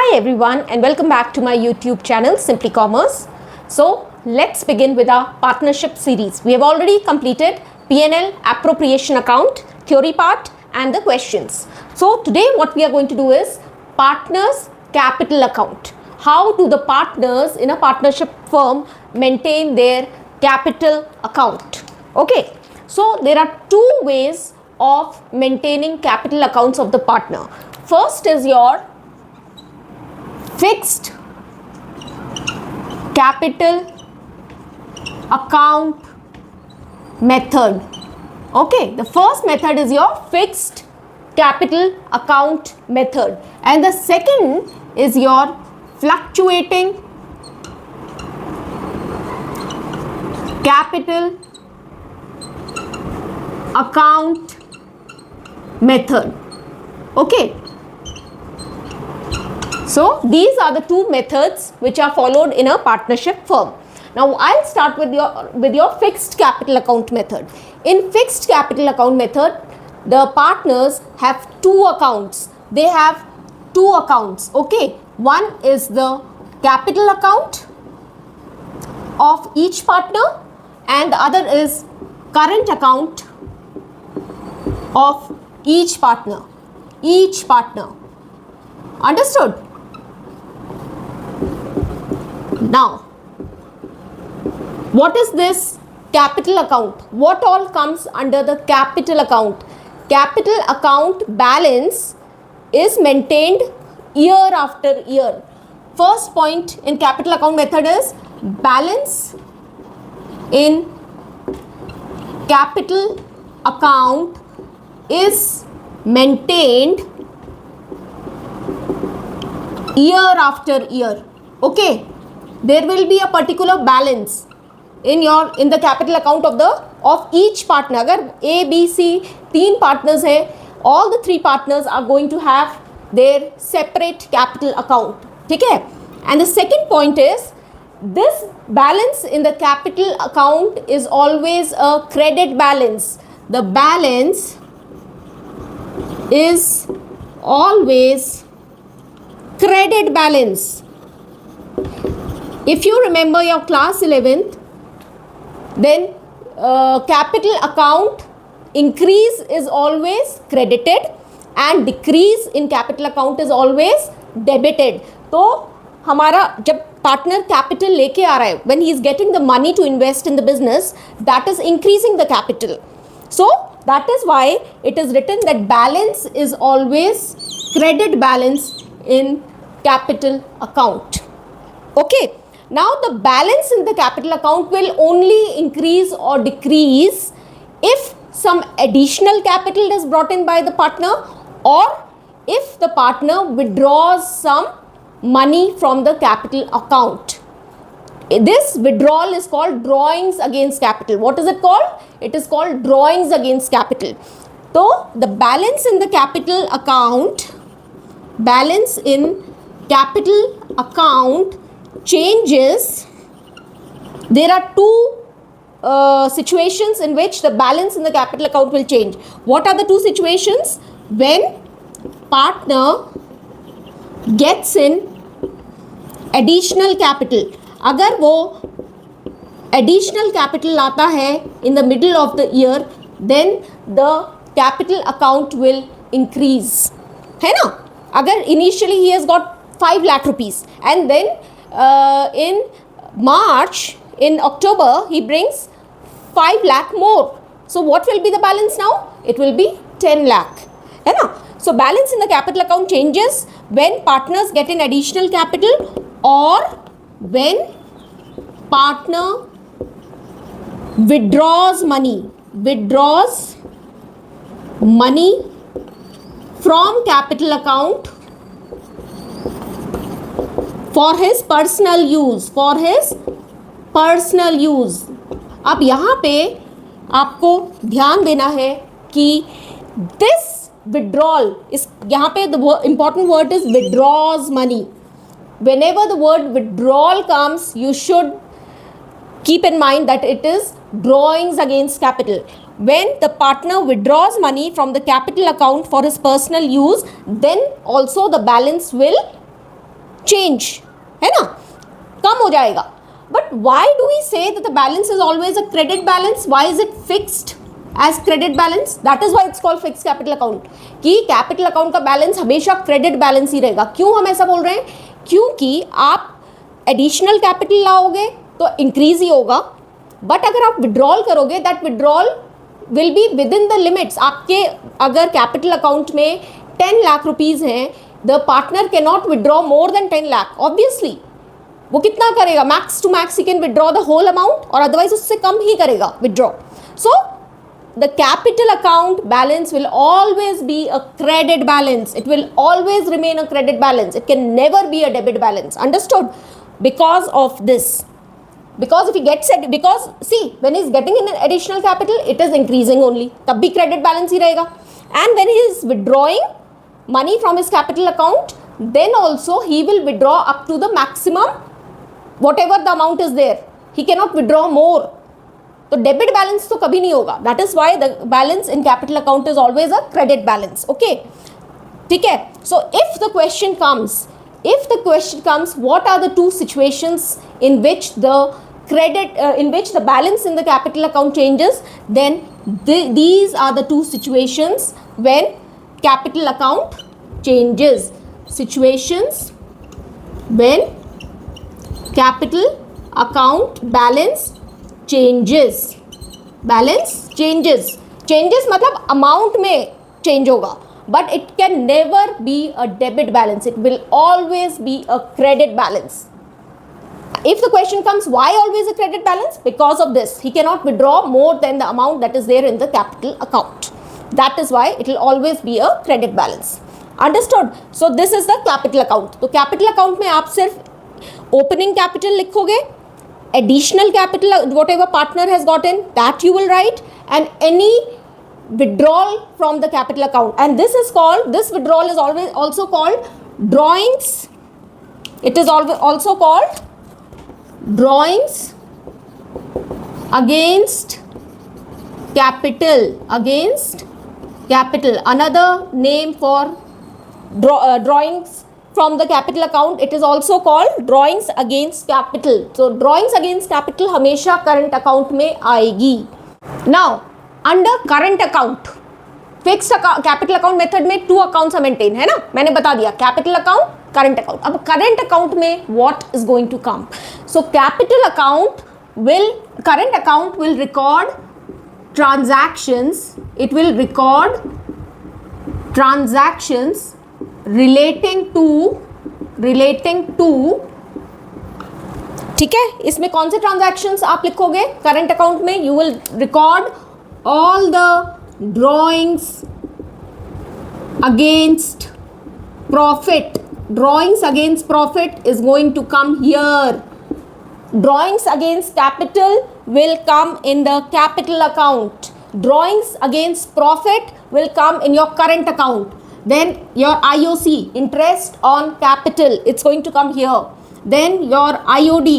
Hi everyone and welcome back to my YouTube channel Simply Commerce. So let's begin with our partnership series. We have already completed P&L appropriation account, theory part and the questions. So today what we are going to do is partners capital account. How do the partners in a partnership firm maintain their capital account? Okay, so there are two ways of maintaining capital accounts of the partner. First is your fixed capital account method. Okay, the first method is your fixed capital account method and the second is your fluctuating capital account method. Okay, so these are the two methods which are followed in a partnership firm. Now I'll start with your fixed capital account method. In fixed capital account method, the partners have two accounts. They have two accounts. Okay, one is the capital account of each partner and the other is current account of each partner. Understood? Now, what is this capital account? What all comes under the capital account? Capital account balance is maintained year after year. First point in capital account method is balance in capital account is maintained year after year. Okay, there will be a particular balance in the capital account of each partner. अगर A, B, C तीन partners है, all the three partners are going to have their separate capital account. ठीक है? And the second point is this balance in the capital account is always a credit balance. The balance is always credit balance. If you remember your class 11th, then capital account increase is always credited and decrease in capital account is always debited. तो हमारा जब partner capital लेके आ रहा है, when he is getting the money to invest in the business, that is increasing the capital. So that is why it is written that balance is always credit balance in capital account. Okay. Now the balance in the capital account will only increase or decrease if some additional capital is brought in by the partner or if the partner withdraws some money from the capital account. This withdrawal is called drawings against capital. What is it called? It is called drawings against capital. So the balance in the capital account, changes. There are two situations in which the balance in the capital account will change. What are the two situations? When partner gets in additional capital. अगर वो additional capital लाता है in the middle of the year, then the capital account will increase. है ना? अगर initially he has got 5 lakh rupees and then in March, in October, he brings 5 lakh more. So what will be the balance now? It will be 10 lakh. है ना? So balance in the capital account changes when partners get in additional capital or when partner withdraws money from capital account for his personal use. अब यहाँ पे आपको ध्यान देना है कि this withdrawal is, यहाँ पे the important word is withdraws money. Whenever the word withdrawal comes, you should keep in mind that it is drawings against capital. When the partner withdraws money from the capital account for his personal use, then also the balance will change, है ना, कम हो जाएगा. But why do we say that the balance is always a credit balance? Why is it fixed as credit balance? That is why it's called fix capital account, कि capital account का balance हमेशा credit balance ही रहेगा. क्यों हम ऐसा बोल रहे हैं? क्योंकि आप एडिशनल कैपिटल लाओगे तो इंक्रीज ही होगा, बट अगर आप विड्रॉल करोगे that withdrawal will be within the limits. आपके अगर कैपिटल अकाउंट में 10 लाख रुपीज़ हैं, the partner cannot withdraw more than 10 lakh. Obviously वो कितना करेगा? मैक्स टू मैक्स ही can withdraw the whole amount, और अदरवाइज उससे कम ही करेगा withdraw. So the capital account balance will always be a credit balance. It will always remain a credit balance. It can never be a debit balance. Understood? Because of this. Because if he gets it, because see, when he's getting in an additional capital, it is increasing only. तब भी credit balance ही रहेगा. And when he is withdrawing money from his capital account, then also he will withdraw up to the maximum, whatever the amount is there. He cannot withdraw more. तो debit balance तो कभी नहीं होगा. That is why the balance in capital account is always a credit balance. Okay, ठीक है. So if the question comes what are the two situations in which the credit in which the balance in the capital account changes, then these are the two situations when capital account changes. Situations when capital account balance changes. Changes मतलब amount में change होगा, but it can never be a debit balance. It will always be a credit balance. If the question comes, why always a credit balance? Because of this, he cannot withdraw more than the amount that is there in the capital account. That is why it will always be a credit balance. Understood? So this is the capital account. तो capital account में आप सिर्फ opening capital लिखोगे, additional capital whatever partner has gotten that you will write, and any withdrawal from the capital account. And this withdrawal is always also called drawings. It is also called drawings against capital. Another name for drawings from the capital account, it is also called drawings against capital. So drawings against capital हमेशा current account में आएगी. Now under current account, fixed capital account method में 2 accounts maintain है ना, मैंने बता दिया, capital account, current account. अब करंट अकाउंट में what is going to come? So current account will record transactions. It will record transactions relating to ठीक है. इसमें कौन से ट्रांजैक्शंस आप लिखोगे करंट अकाउंट में? You will record all the drawings against profit. Drawings against profit is going to come here. Drawings against capital will come in the capital account. Drawings against profit will come in your current account. Then your IOC, interest on capital, it's going to come here. Then your IOD,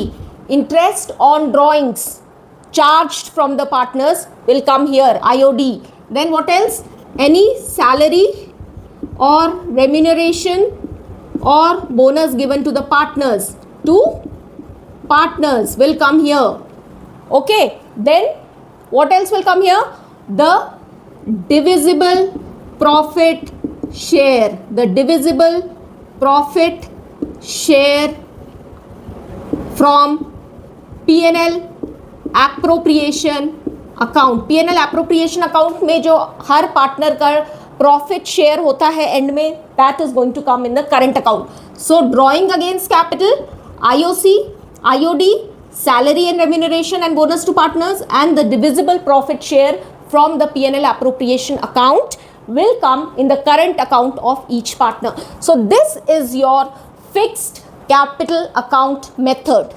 interest on drawings charged from the partners, will come here, IOD. Then what else? Any salary or remuneration or bonus given to the partners will come here. Okay. Then what else will come here? The divisible profit share. The divisible profit share from P&L appropriation account. P&L appropriation account में जो हर partner का profit share होता है end में, that is going to come in the current account. So drawing against capital, IOC, IOD, salary and remuneration and bonus to partners, and the divisible profit share from the P&L appropriation account will come in the current account of each partner. So this is your fixed capital account method.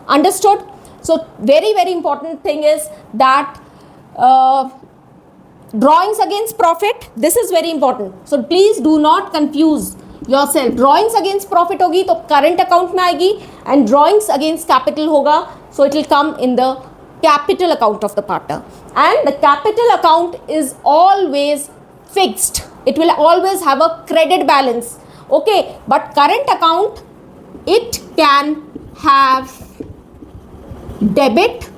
Understood? So very, very important thing is that drawings against profit, this is very important. So please do not confuse yourself. Drawings against profit होगी तो current account में आएगी, and drawings against capital होगा, so it will come in the capital account of the partner. And the capital account is always fixed. It will always have a credit balance. Okay, but current account it can have debit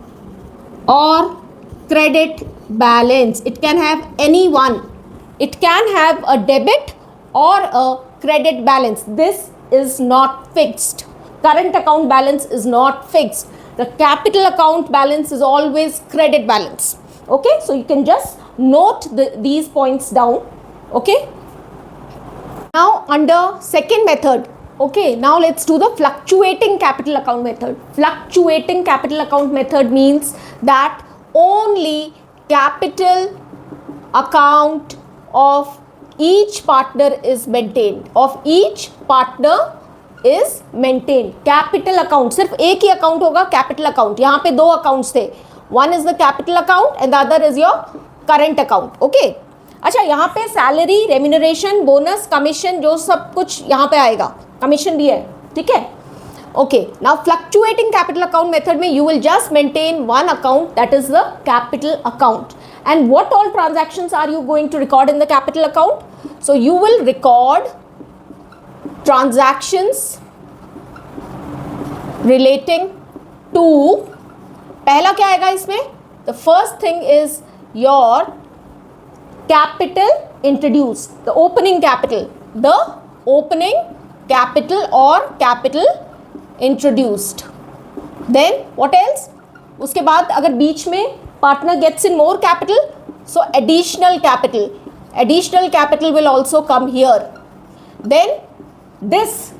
or credit balance. It can have any one. It can have a debit or a credit balance. This is not fixed. Current account balance is not fixed. The capital account balance is always credit balance. Okay, so you can just note these points down. Okay. Now under second method, okay, now let's do the fluctuating capital account method. Fluctuating capital account method means that only capital account of each partner is maintained. Of each partner is maintained. Capital account, सिर्फ एक ही account होगा capital account. यहाँ पे दो accounts थे. One is the capital account and the other is your current account. Okay. अच्छा, यहाँ पे सैलरी, रेम्यूनरेशन, बोनस, कमीशन, जो सब कुछ यहाँ पे आएगा, कमीशन भी है, ठीक है. Okay, now fluctuating capital account method में you will just maintain one account, that is the capital account. And what all transactions are you going to record in the capital account? So you will record transactions relating to, पहला क्या आएगा इसमें? The first thing is your capital introduced, the opening capital or capital introduced. Then what else? उसके बाद अगर बीच में partner gets in more capital, so additional capital will also come here. Then this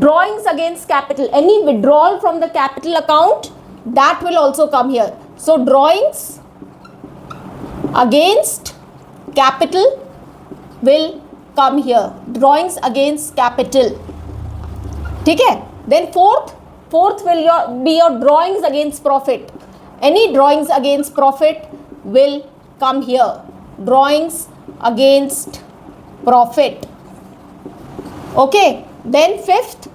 drawings against capital, any withdrawal from the capital account, that will also come here. So drawings against capital will come here. Drawings against capital. ठीक है? Then fourth will be your drawings against profit. Any drawings against profit will come here. Drawings against profit. Okay. Then fifth,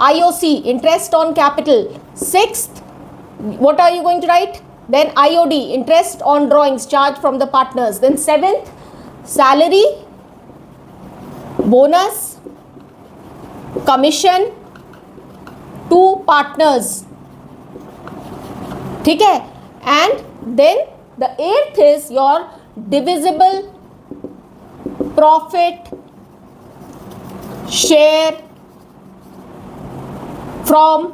IOC, interest on capital. Sixth, what are you going to write? Then IOD, interest on drawings charged from the partners. Then seventh, salary, bonus, commission to partners. ठीक है? And then the eighth is your divisible profit share from,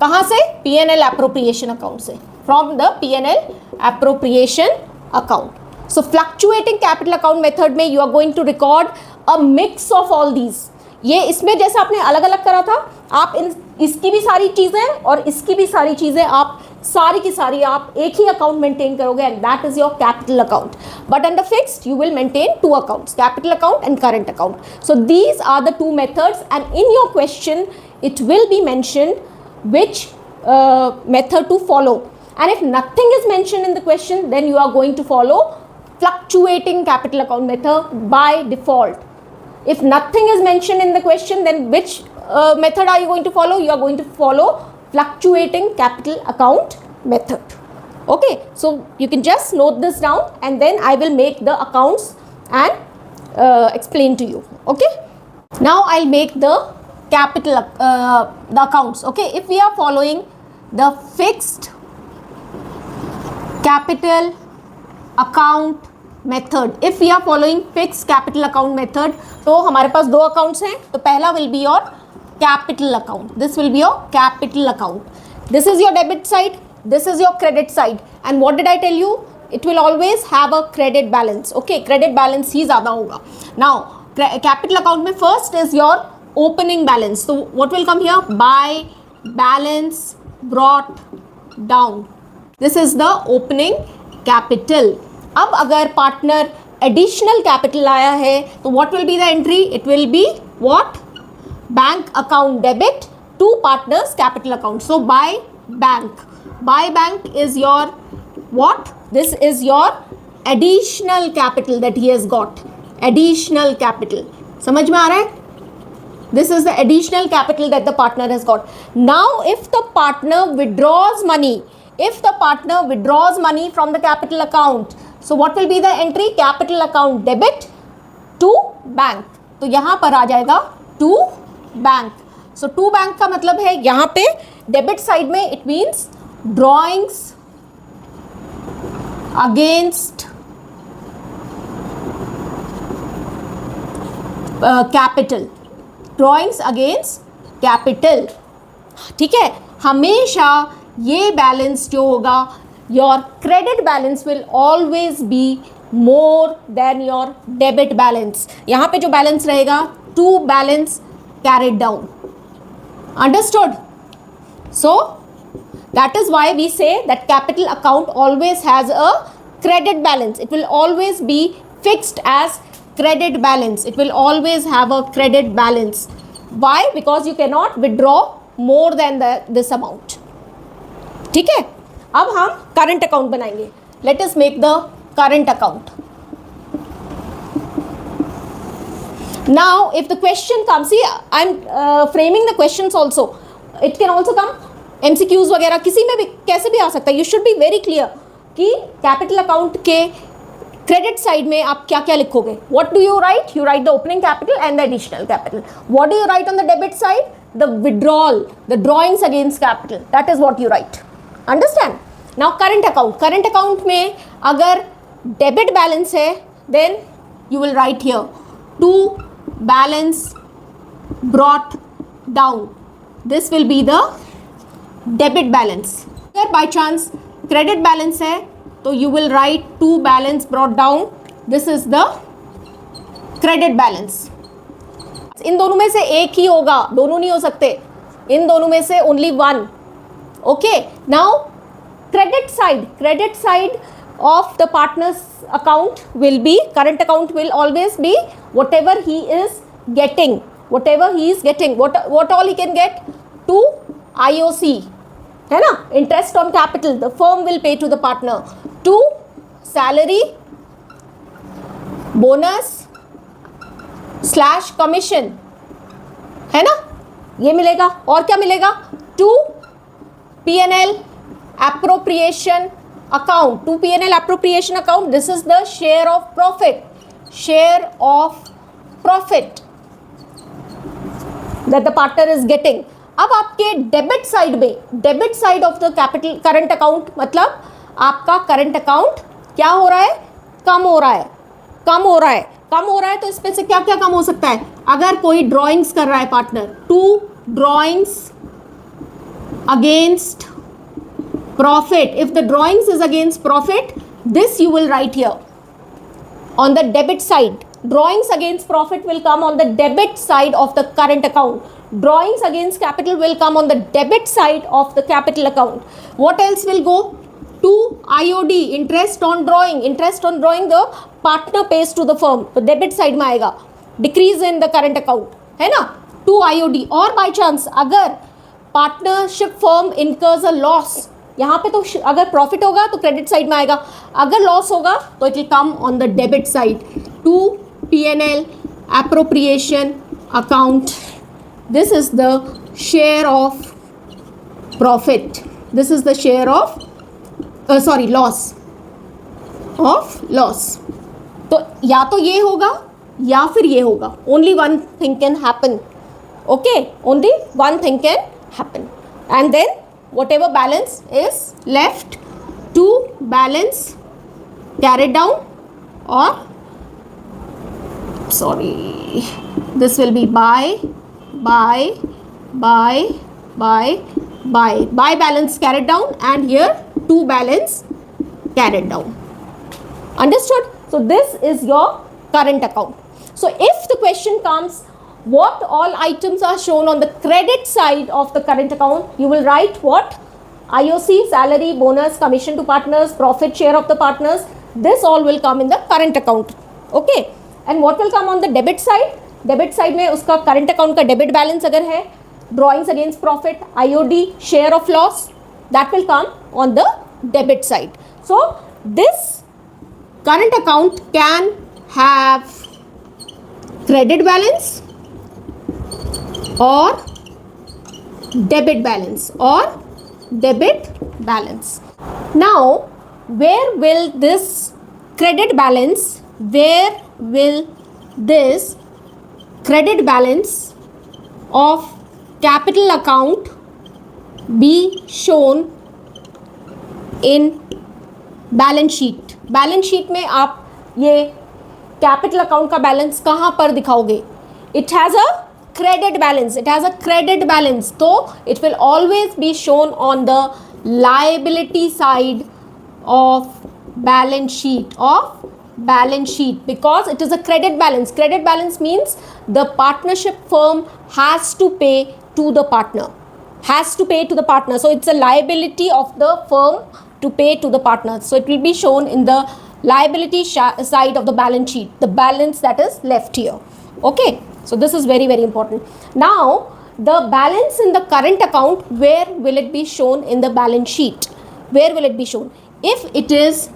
कहाँ से? P&L appropriation account से. From the P&L appropriation account. So fluctuating capital account method में you are going to record a mix of all these. ये इसमें जैसे आपने अलग अलग करा था, आप इसकी भी सारी चीज़ें और इसकी भी सारी चीज़ें आप सारी की सारी आप एक ही अकाउंट मेंटेन करोगे, and that is your capital account. But under fixed you will maintain two accounts, capital account and current account. So these are the two methods, and in your question it will be mentioned which method to follow. And if nothing is mentioned in the question, then you are going to follow fluctuating capital account method by default. If nothing is mentioned in the question, then which method are you going to follow? You are going to follow fluctuating capital account method. Okay, so you can just note this down, and then I will make the accounts and explain to you. Okay, now I'll make the capital the accounts. Okay, if we are following the fixed capital account method, if we are following fixed capital account method, तो हमारे पास दो accounts हैं. तो पहला will be your capital account. This will be your capital account. This is your debit side, this is your credit side. And what did I tell you? It will always have a credit balance. Okay, credit balance ही ज़्यादा होगा. Now capital account में first is your opening balance. So what will come here? By balance brought down. This is the opening capital. अब अगर partner additional capital आया है तो what will be the entry? It will be what? Bank account debit to partners capital account. So by bank is your what? This is your additional capital that he has got. Additional capital समझ में आ रहा है? This is the additional capital that the partner has got. Now if the partner withdraws money, from the capital account, so what will be the entry? Capital account debit to bank. तो यहाँ पर आ जाएगा to bank. So to bank का मतलब है यहाँ पे debit side में it means drawings against capital, drawings against capital, ठीक है। हमेशा ये बैलेंस जो होगा, your credit balance will always be more than your debit balance. यहाँ पे जो बैलेंस रहेगा to balance carried down, understood. So that is why we say that capital account always has a credit balance. It will always be fixed as credit balance. It will always have a credit balance. Why? Because you cannot withdraw more than this amount. ठीक है, अब हम current account बनाएंगे. Let us make the current account. Now if the question comes, see I'm framing the questions also. It can also come MCQs वगैरह किसी में भी कैसे भी आ सकता है. You should be very clear कि कैपिटल अकाउंट के क्रेडिट साइड में आप क्या क्या लिखोगे. What do you write? You write the opening capital and the additional capital. What do you write on the debit side? The withdrawal, the drawings against capital, that is what you write. Understand. Now current account. Current account में अगर debit balance है then you will write here to balance brought down. This will be the debit balance. अगर by chance credit balance है तो you will write to balance brought down. This is the credit balance. इन दोनों में से एक ही होगा, दोनों नहीं हो सकते. इन दोनों में से only one. Okay. Now credit side of the partner's account will be, current account will always be whatever he is getting, what all he can get to IOC, है ना, interest on capital the firm will pay to the partner, to salary, bonus / commission, है ना, ये मिलेगा. और क्या मिलेगा? to P&L appropriation account, to P&L appropriation account. This is the share of profit that the partner is getting. अब आपके debit side में, debit side of the capital current account, मतलब आपका करंट अकाउंट क्या हो रहा है? कम हो रहा है. तो इसमें से क्या क्या कम हो सकता है? अगर कोई ड्रॉइंग्स कर रहा है partner, to drawings against profit. If the drawings is against profit, this you will write here on the debit side. Drawings against profit will come on the debit side of the current account. Drawings against capital will come on the debit side of the capital account. What else will go? To IOD, interest on drawing the partner pays to the firm. तो debit side में आएगा. Decrease in the current account, है ना, to IOD. और by chance अगर partnership firm incurs a loss, यहाँ पे तो अगर प्रॉफिट होगा तो क्रेडिट साइड में आएगा, अगर लॉस होगा तो it will come on the debit side, to P&L appropriation account. This is the share of profit, this is the share of loss. तो या तो ये होगा या फिर ये होगा. Only one thing can happen. Okay, only one thing can happen. And then whatever balance is left to balance carried down, or this will be buy balance carried down, and here to balance carried down. Understood? So this is your current account. So if the question comes, what all items are shown on the credit side of the current account, you will write what? IOC, salary, bonus, commission to partners, profit share of the partners. This all will come in the current account. Okay. And what will come on the debit side? Debit side में उसका current account का debit balance अगर है, drawings against profit, IOD, share of loss, that will come on the debit side. So this current account can have credit balance or debit balance, Now where will this credit balance of capital account be shown in balance sheet. Balance sheet में आप ये capital account का balance कहाँ पर दिखाओगे? It has a credit balance. It has a credit balance, तो it will always be shown on the liability side of balance sheet because it is a credit balance. Credit balance means the partnership firm has to pay to the partner. So it's a liability of the firm to pay to the partner. So it will be shown in the liability side of the balance sheet, the balance that is left here. Okay, so this is very, very important. Now the balance in the current account, where will it be shown in the balance sheet? Where will it be shown? If it is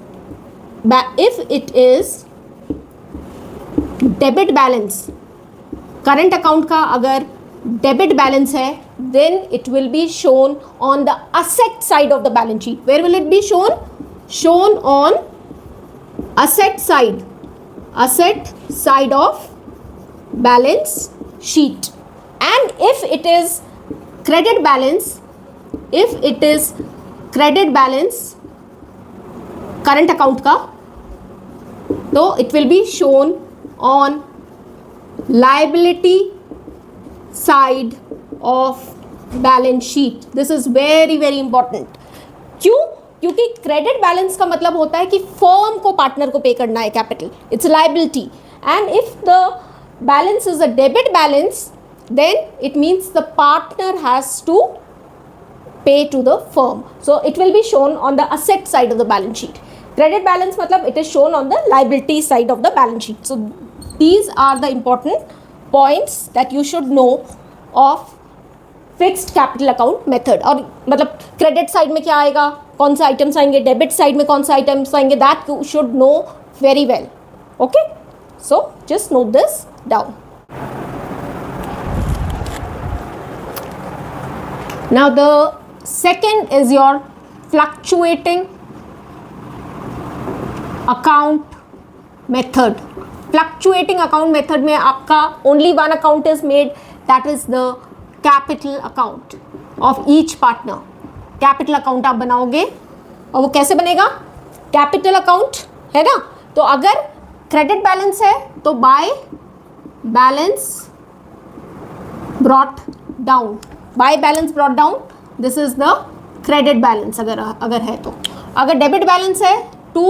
debit balance, current account का अगर debit balance है, then it will be shown on the asset side of the balance sheet. Where will it be shown? Shown on asset side of balance sheet. And if it is credit balance current account का, तो it will be shown on liability side of balance sheet. This is very very important. क्यों? क्योंकि credit balance का मतलब होता है कि firm को पार्टनर को पे करना है capital. It's liability. And if the balance is a debit balance, then it means the partner has to pay to the firm. So it will be shown on the asset side of the balance sheet. Credit balance matlab it is shown on the liability side of the balance sheet. So these are the important points that you should know of fixed capital account method. और मतलब credit side में क्या आएगा, कौन से items आएंगे, debit side में कौन से items आएंगे, that you should know very well. Okay, so just note this down. Now the second is your fluctuating account method. Fluctuating account method में आपका only one account is made, that is the capital account of each partner. capital account आप बनाओगे और वो कैसे बनेगा? capital account है ना, तो अगर credit balance है तो by balance brought down, this is the credit balance. अगर है तो, अगर debit balance है to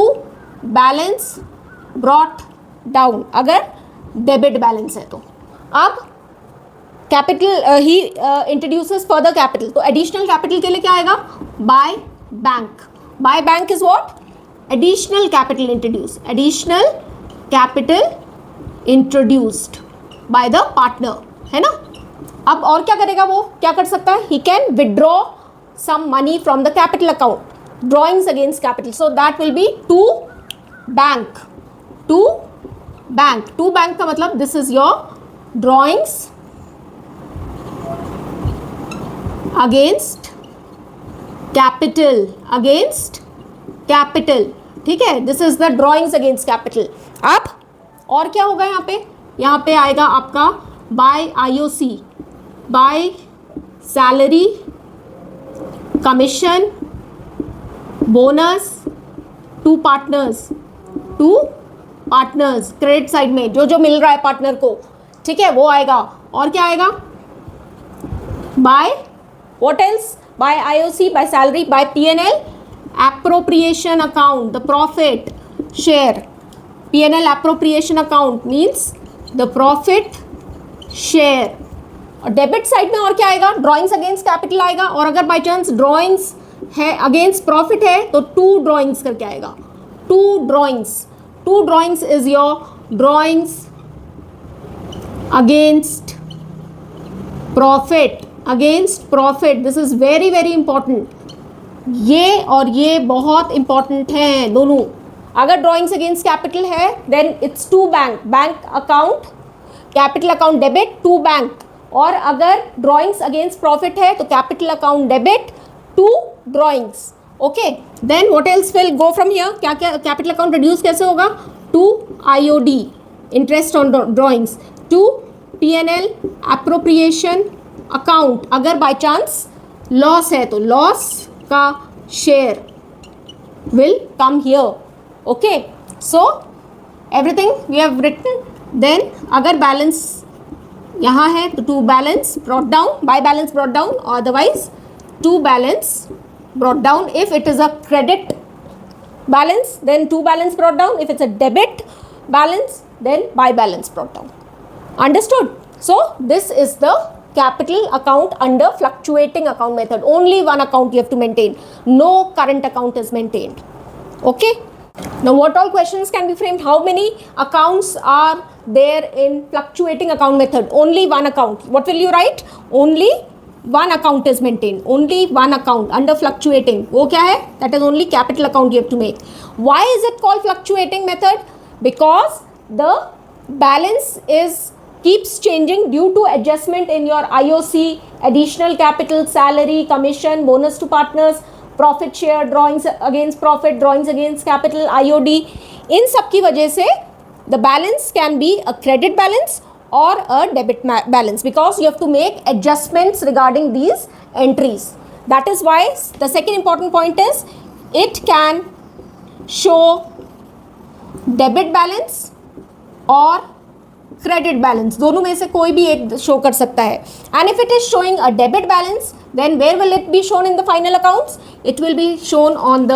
balance brought down, अगर debit balance है तो. अब capital he introduces further capital, तो additional capital के लिए क्या आएगा? by bank is what? additional capital introduced by the partner, है ना. अब और क्या करेगा? वो क्या कर सकता है? He can withdraw some money from the capital account, drawings against capital. So that will be to bank का मतलब this is your drawings against capital. ठीक है, this is the drawings against capital. अब और क्या होगा यहाँ पे आएगा आपका by IOC, by salary, commission, bonus to partners. Credit side में जो मिल रहा है पार्टनर को, ठीक है, वो आएगा. और क्या आएगा? By what else? By IOC, by salary, by P&L, appropriation account, the profit share. P&L appropriation account means the profit share. और डेबिट साइड में और क्या आएगा? ड्रॉइंग्स अगेंस्ट कैपिटल आएगा. और अगर बाय चांस ड्रॉइंग्स है अगेंस्ट प्रॉफिट है तो टू ड्रॉइंग्स करके आएगा. To drawings is your drawings against profit. This is very very important. ये और ये बहुत इंपॉर्टेंट हैं दोनों. अगर ड्रॉइंग्स अगेंस्ट कैपिटल है then it's to bank account, capital account debit to bank. और अगर ड्रॉइंग्स अगेंस्ट प्रॉफिट है तो capital account debit to drawings. Okay, then what else will go from here? क्या कैपिटल अकाउंट रिड्यूस कैसे होगा? To IOD, interest on drawings, to P&L appropriation account अगर by chance loss है तो loss का share will come here. Okay, so everything we have written. Then अगर balance यहाँ है तो to balance brought down, by balance brought down, otherwise to balance brought down. If it is a credit balance, then to balance brought down. If it's a debit balance, then by balance brought down. Understood? So this is the capital account under fluctuating account method. Only one account you have to maintain. No current account is maintained. Okay. Now what all questions can be framed? How many accounts are there in fluctuating account method? Only one account. What will you write? Only one account is maintained. Only one account under fluctuating. वो क्या है? That is only capital account you have to make. Why is it called fluctuating method? Because the balance is keeps changing due to adjustment in your IOC, additional capital, salary, commission, bonus to partners, profit share, drawings against profit, drawings against capital, IOD. इन सब की वजह से the balance can be a credit balance or a debit balance because you have to make adjustments regarding these entries. That is why the second important point is it can show debit balance or credit balance, दोनों में से कोई भी एक show कर सकता है. And if it is showing a debit balance then where will it be shown in the final accounts? It will be shown on the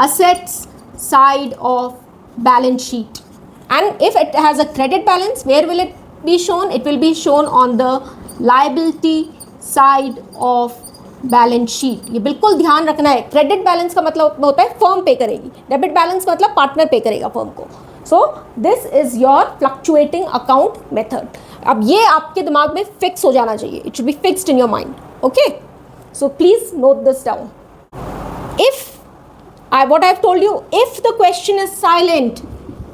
assets side of balance sheet. And if it has a credit balance where will it be shown? It will be shown on the liability side of balance sheet. ये बिल्कुल ध्यान रखना है. Credit balance का मतलब होता है firm पे करेगी, डेबिट बैलेंस का मतलब पार्टनर पे करेगा फर्म को. So this is your fluctuating account method. अब ये आपके दिमाग में फिक्स हो जाना चाहिए. It should be fixed in your mind. Okay, so please note this down. If what I have told you, if the question is silent,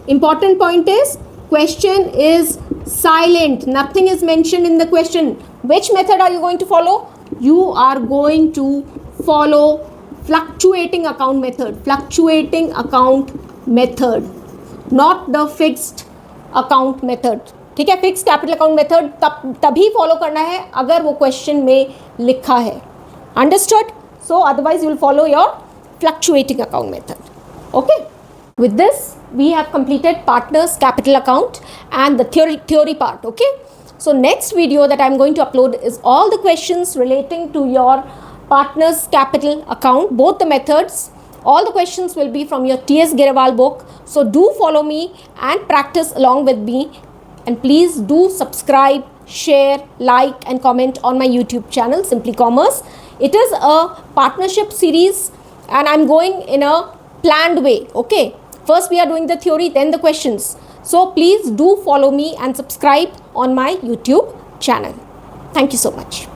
important point is question is silent, nothing is mentioned in the question. Which method are you going to follow? You are going to follow fluctuating account method. Fluctuating account method, not the fixed account method. ठीक है, fix capital account method तभी follow करना है अगर वो question में लिखा है. Understood? So otherwise you will follow your fluctuating account method. Okay, with this we have completed partners capital account and the theory part. Okay, so next video that I'm going to upload is all the questions relating to your partners capital account, both the methods. All the questions will be from your TS Girewal book. So do follow me and practice along with me, and please do subscribe, share, like and comment on my YouTube channel Simply Commerce. It is a partnership series and I'm going in a planned way. Okay, first we are doing the theory, then the questions. So please do follow me and subscribe on my YouTube channel. Thank you so much.